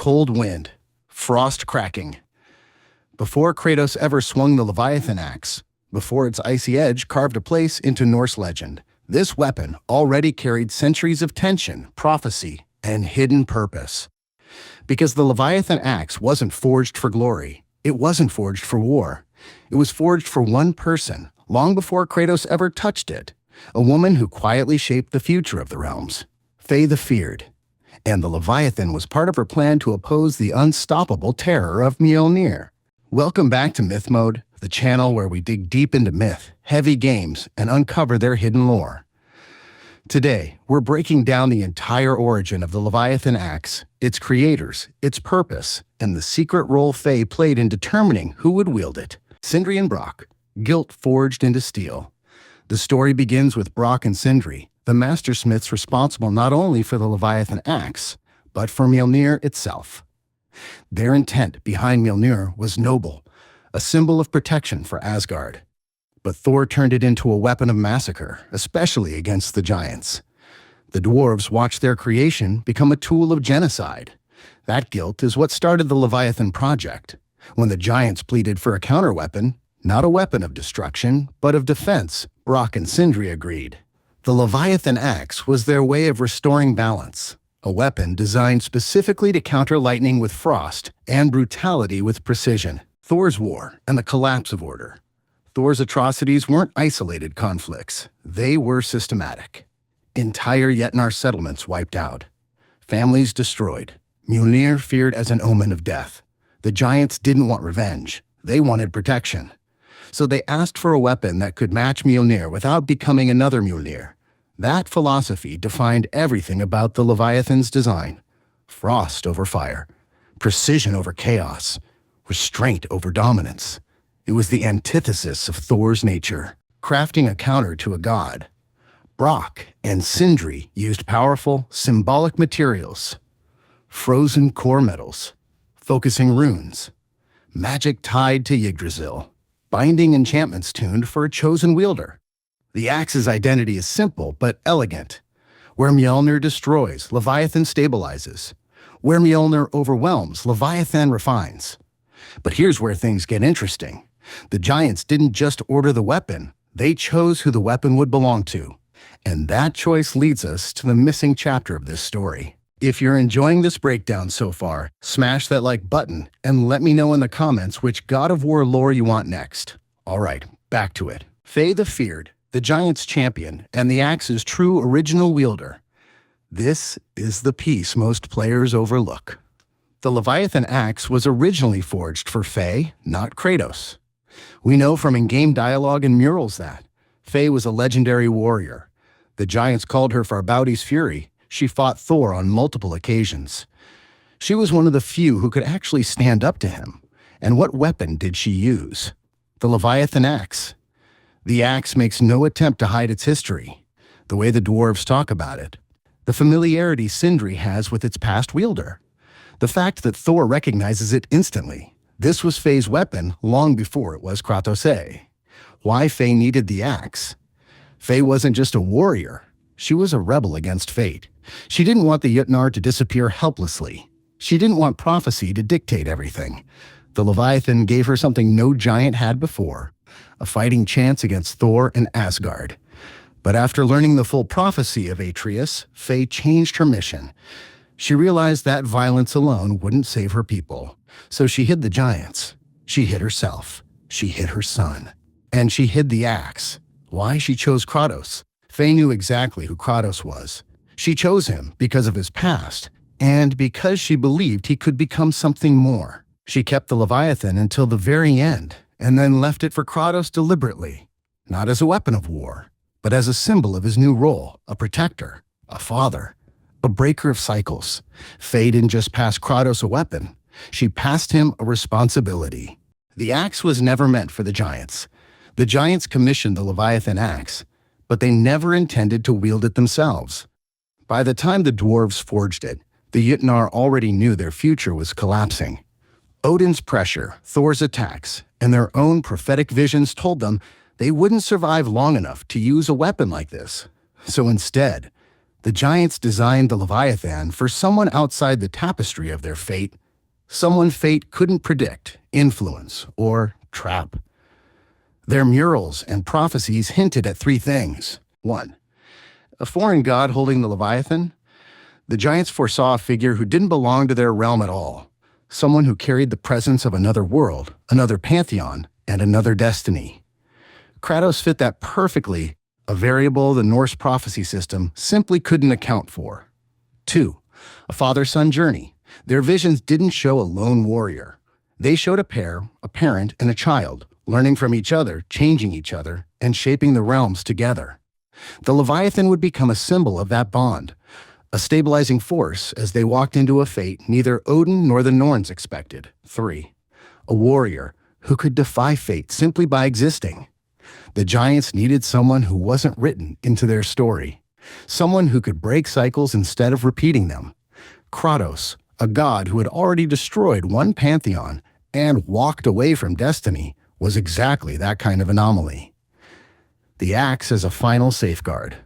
cold wind, frost cracking. Before Kratos ever swung the Leviathan Axe, before its icy edge carved a place into Norse legend, this weapon already carried centuries of tension, prophecy, and hidden purpose. Because the Leviathan Axe wasn't forged for glory, it wasn't forged for war. It was forged for one person, long before Kratos ever touched it, a woman who quietly shaped the future of the realms, Faye the Feared. And the Leviathan was part of her plan to oppose the unstoppable terror of Mjölnir. Welcome back to MythMode, the channel where we dig deep into myth, heavy games, and uncover their hidden lore. Today, we're breaking down the entire origin of the Leviathan Axe, its creators, its purpose, and the secret role Faye played in determining who would wield it. Sindri and Brok, guilt forged into steel. The story begins with Brok and Sindri, the mastersmiths responsible not only for the Leviathan Axe, but for Mjölnir itself. Their intent behind Mjölnir was noble, a symbol of protection for Asgard. But Thor turned it into a weapon of massacre, especially against the giants. The dwarves watched their creation become a tool of genocide. That guilt is what started the Leviathan project. When the giants pleaded for a counterweapon, not a weapon of destruction, but of defense, Brok and Sindri agreed. The Leviathan Axe was their way of restoring balance, a weapon designed specifically to counter lightning with frost and brutality with precision. Thor's war and the collapse of order. Thor's atrocities weren't isolated conflicts. They were systematic. Entire Mjölnir settlements wiped out. Families destroyed. Mjölnir feared as an omen of death. The giants didn't want revenge. They wanted protection. So they asked for a weapon that could match Mjölnir without becoming another Mjölnir. That philosophy defined everything about the Leviathan's design. Frost over fire. Precision over chaos. Restraint over dominance. It was the antithesis of Thor's nature, crafting a counter to a god. Brok and Sindri used powerful, symbolic materials. Frozen core metals. Focusing runes, magic tied to Yggdrasil, binding enchantments tuned for a chosen wielder. The axe's identity is simple but elegant. Where Mjölnir destroys, Leviathan stabilizes. Where Mjölnir overwhelms, Leviathan refines. But here's where things get interesting. The giants didn't just order the weapon, they chose who the weapon would belong to. And that choice leads us to the missing chapter of this story. If you're enjoying this breakdown so far, smash that like button and let me know in the comments which God of War lore you want next. Alright, back to it. Faye the Feared, the giant's champion, and the axe's true original wielder. This is the piece most players overlook. The Leviathan Axe was originally forged for Faye, not Kratos. We know from in-game dialogue and murals that Faye was a legendary warrior. The giants called her Farbaudi's Fury. She fought Thor on multiple occasions. She was one of the few who could actually stand up to him. And what weapon did she use? The Leviathan Axe. The axe makes no attempt to hide its history, the way the dwarves talk about it. The familiarity Sindri has with its past wielder. The fact that Thor recognizes it instantly. This was Faye's weapon long before it was Kratos. Why Faye needed the axe? Faye wasn't just a warrior. She was a rebel against fate. She didn't want the Mjölnir to disappear helplessly. She didn't want prophecy to dictate everything. The Leviathan gave her something no giant had before, a fighting chance against Thor and Asgard. But after learning the full prophecy of Atreus, Faye changed her mission. She realized that violence alone wouldn't save her people. So she hid the giants. She hid herself. She hid her son. And she hid the axe. Why she chose Kratos? Faye knew exactly who Kratos was. She chose him because of his past, and because she believed he could become something more. She kept the Leviathan until the very end, and then left it for Kratos deliberately, not as a weapon of war, but as a symbol of his new role, a protector, a father, a breaker of cycles. Faye didn't just pass Kratos a weapon, she passed him a responsibility. The axe was never meant for the giants. The giants commissioned the Leviathan Axe, but they never intended to wield it themselves. By the time the dwarves forged it, the Mjölnir already knew their future was collapsing. Odin's pressure, Thor's attacks, and their own prophetic visions told them they wouldn't survive long enough to use a weapon like this. So instead, The giants designed the Leviathan for someone outside the tapestry of their fate, someone fate couldn't predict, influence, or trap. Their murals and prophecies hinted at three things. 1. A foreign god holding the Leviathan. The giants foresaw a figure who didn't belong to their realm at all, someone who carried the presence of another world, another pantheon, and another destiny. Kratos fit that perfectly, a variable the Norse prophecy system simply couldn't account for. 2. A father-son journey. Their visions didn't show a lone warrior. They showed a pair, a parent and a child, learning from each other, changing each other, and shaping the realms together. The Leviathan would become a symbol of that bond, a stabilizing force as they walked into a fate neither Odin nor the Norns expected. 3. A warrior who could defy fate simply by existing. The giants needed someone who wasn't written into their story, someone who could break cycles instead of repeating them. Kratos, a god who had already destroyed one pantheon and walked away from destiny, was exactly that kind of anomaly. The axe as a final safeguard.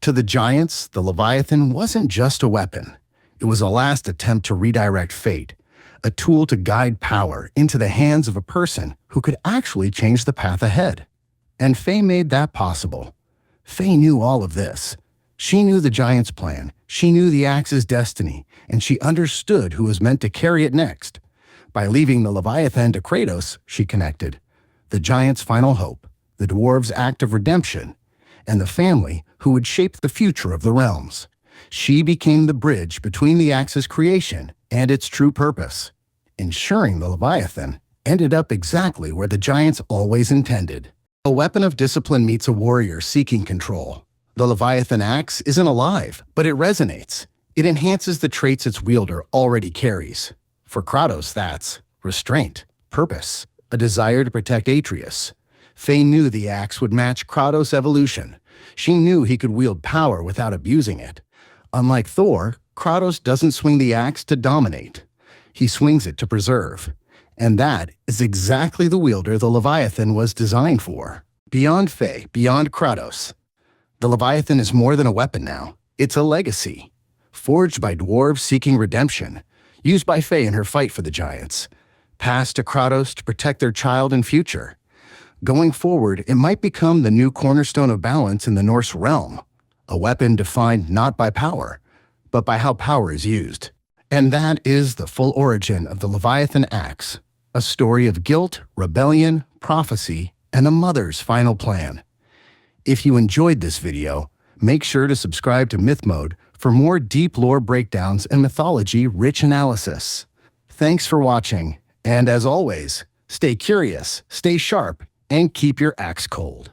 To the giants, the Leviathan wasn't just a weapon. It was a last attempt to redirect fate, a tool to guide power into the hands of a person who could actually change the path ahead. And Faye made that possible. Faye knew all of this. She knew the giant's plan, she knew the axe's destiny, and she understood who was meant to carry it next. By leaving the Leviathan to Kratos, she connected the giant's final hope, the dwarves' act of redemption, and the family who would shape the future of the realms. She became the bridge between the axe's creation and its true purpose, ensuring the Leviathan ended up exactly where the giants always intended. A weapon of discipline meets a warrior seeking control. The Leviathan Axe isn't alive, but it resonates. It enhances the traits its wielder already carries. For Kratos, that's restraint, purpose, a desire to protect Atreus. Faye knew the axe would match Kratos' evolution. She knew he could wield power without abusing it. Unlike Thor, Kratos doesn't swing the axe to dominate. He swings it to preserve. And that is exactly the wielder the Leviathan was designed for. Beyond Faye, beyond Kratos, the Leviathan is more than a weapon now. It's a legacy. Forged by dwarves seeking redemption, used by Faye in her fight for the giants, passed to Kratos to protect their child and future. Going forward, it might become the new cornerstone of balance in the Norse realm, a weapon defined not by power, but by how power is used. And that is the full origin of the Leviathan Axe, a story of guilt, rebellion, prophecy, and a mother's final plan. If you enjoyed this video, make sure to subscribe to MythMode for more deep lore breakdowns and mythology-rich analysis. Thanks for watching, and as always, stay curious, stay sharp, and keep your axe cold.